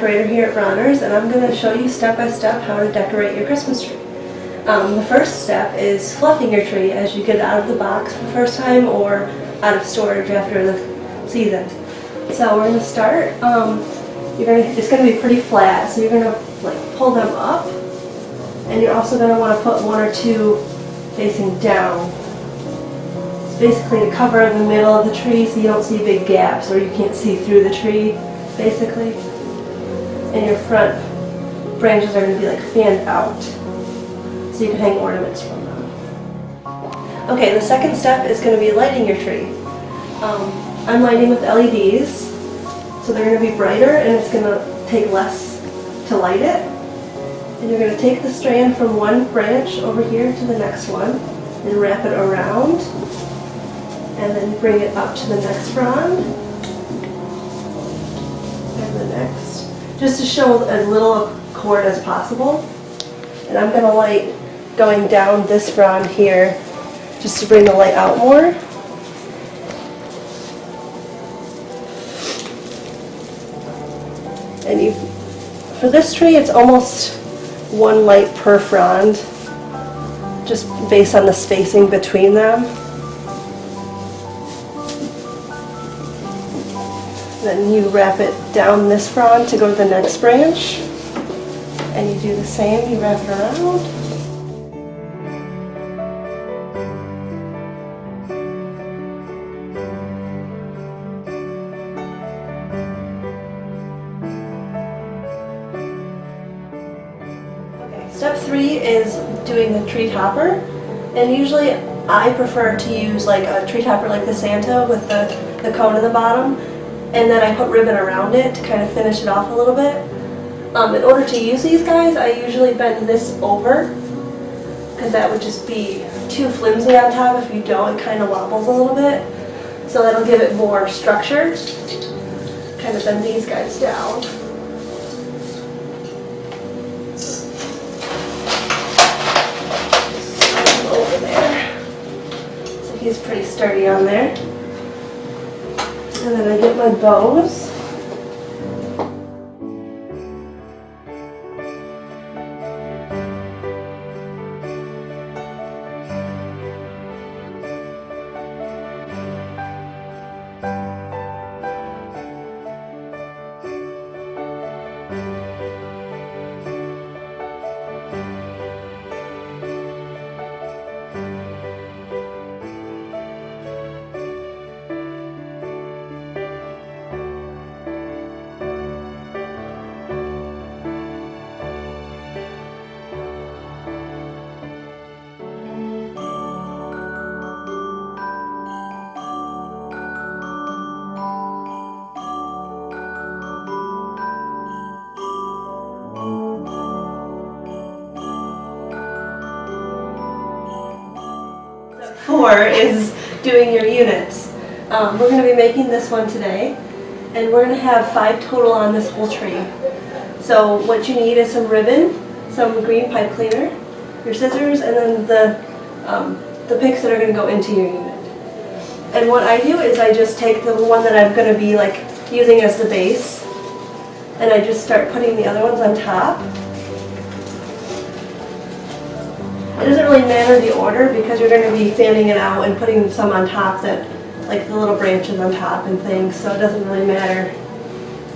decorator here at Bronner's, and I'm going to show you step by step how to decorate your Christmas tree. The first step is fluffing your tree as you get it out of the box for the first time or out of storage after the season. So we're going to start. It's going to be pretty flat, so you're going to pull them up, and you're also going to want to put one or two facing down. It's basically to cover the middle of the tree so you don't see big gaps or you can't see through the tree, basically. And your front branches are going to be fanned out so you can hang ornaments from them. Okay, the second step is going to be lighting your tree. I'm lighting with LEDs, so they're going to be brighter and it's going to take less to light it. And you're going to take the strand from one branch over here to the next one and wrap it around, and then bring it up to the next frond and the next, just to show as little cord as possible. And I'm going to light going down this frond here just to bring the light out more. And for this tree, it's almost one light per frond, just based on the spacing between them. Then you wrap it down this frond to go to the next branch, and you do the same, you wrap it around. Okay, step 3 is doing the tree topper, and usually I prefer to use a tree topper like the Santa with the cone in the bottom. And then I put ribbon around it to kind of finish it off a little bit. In order to use these guys, I usually bend this over, because that would just be too flimsy on top. If you don't, it kind of wobbles a little bit. So that'll give it more structure. Kind of bend these guys down. Slide him over there. So he's pretty sturdy on there. And then I get my bows. Four is doing your units. We're going to be making this one today, and we're going to have 5 total on this whole tree. So what you need is some ribbon, some green pipe cleaner, your scissors, and then the picks that are going to go into your unit. And what I do is I just take the one that I'm going to be using as the base, and I just start putting the other ones on top. It doesn't really matter the order because you're going to be fanning it out and putting some on top that, the little branches on top and things, so it doesn't really matter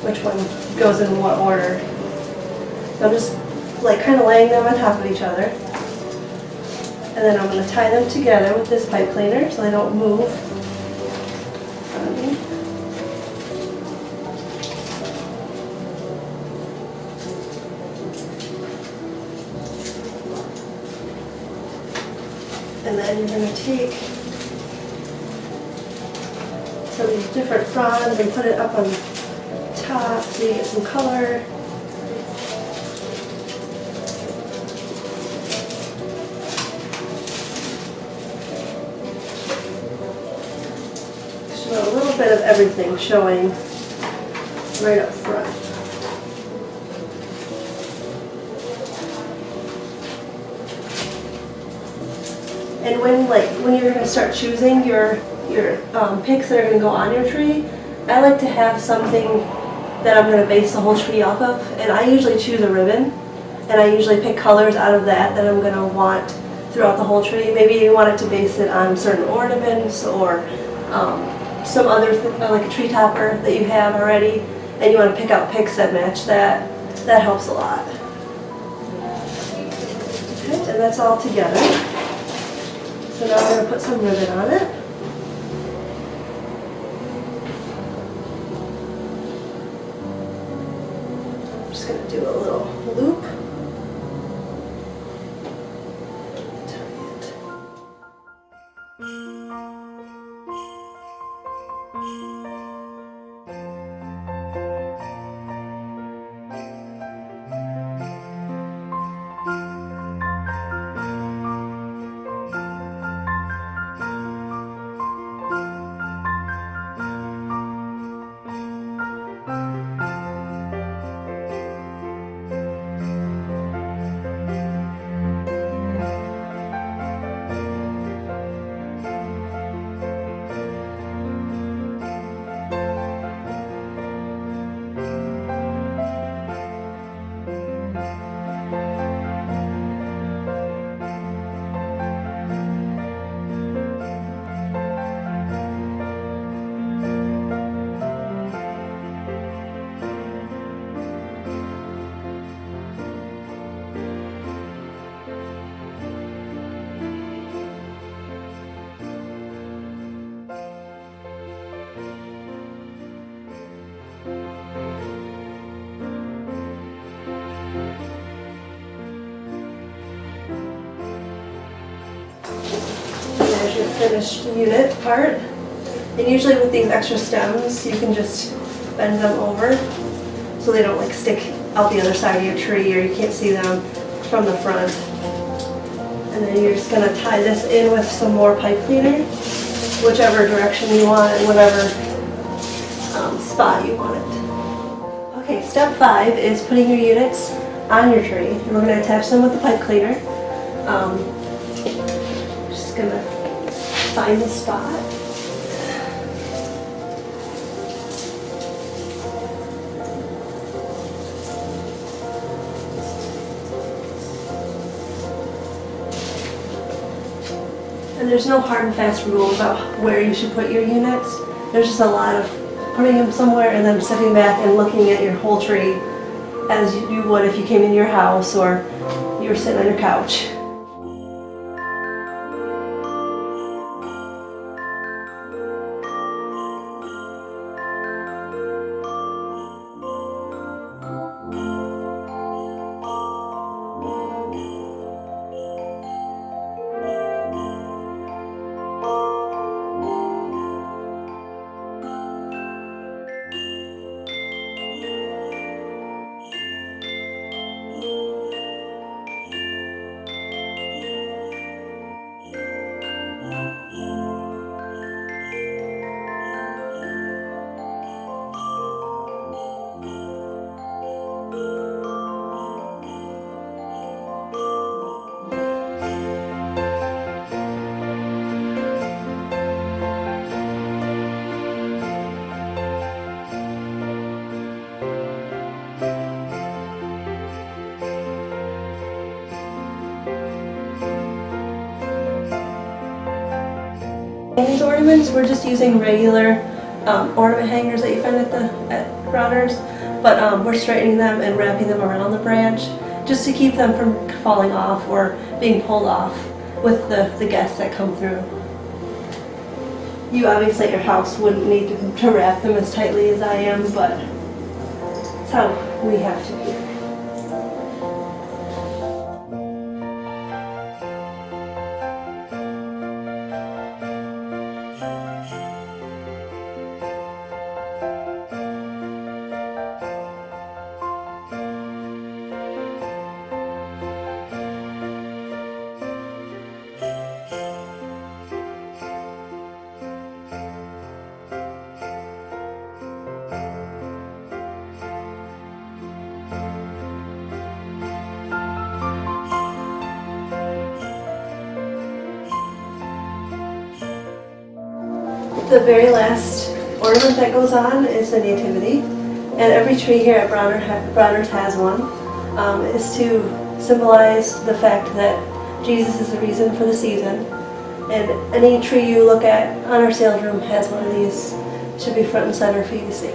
which one goes in what order. So I'm just kind of laying them on top of each other. And then I'm going to tie them together with this pipe cleaner so they don't move. And then you're going to take some of these different fronds and put it up on top so you get some color. Show a little bit of everything showing right up front. And when you're going to start choosing your picks that are going to go on your tree, I like to have something that I'm going to base the whole tree off of, and I usually choose a ribbon, and I usually pick colors out of that I'm going to want throughout the whole tree. Maybe you want it to base it on certain ornaments or some other like a tree topper that you have already, and you want to pick out picks that match that. That helps a lot. Okay, and that's all together. So now I'm going to put some ribbon on it. I'm just going to do a little loop. There's your finished unit part. And usually with these extra stems, you can just bend them over so they don't like stick out the other side of your tree or you can't see them from the front. And then you're just going to tie this in with some more pipe cleaner, whichever direction you want and whatever spot you want it. Okay, step 5 is putting your units on your tree. And we're going to attach them with the pipe cleaner. Just going to find the spot. And there's no hard and fast rule about where you should put your units. There's just a lot of putting them somewhere and then stepping back and looking at your whole tree as you would if you came in your house or you were sitting on your couch. These ornaments, we're just using regular ornament hangers that you find at Bronner's, but we're straightening them and wrapping them around the branch just to keep them from falling off or being pulled off with the guests that come through. You obviously at your house wouldn't need to wrap them as tightly as I am, but it's how we have to be. The very last ornament that goes on is the nativity, And every tree here at Bronner's has one. Is to symbolize the fact that Jesus is the reason for the season. And any tree you look at on our sales room has one of these. Should be front and center for you to see.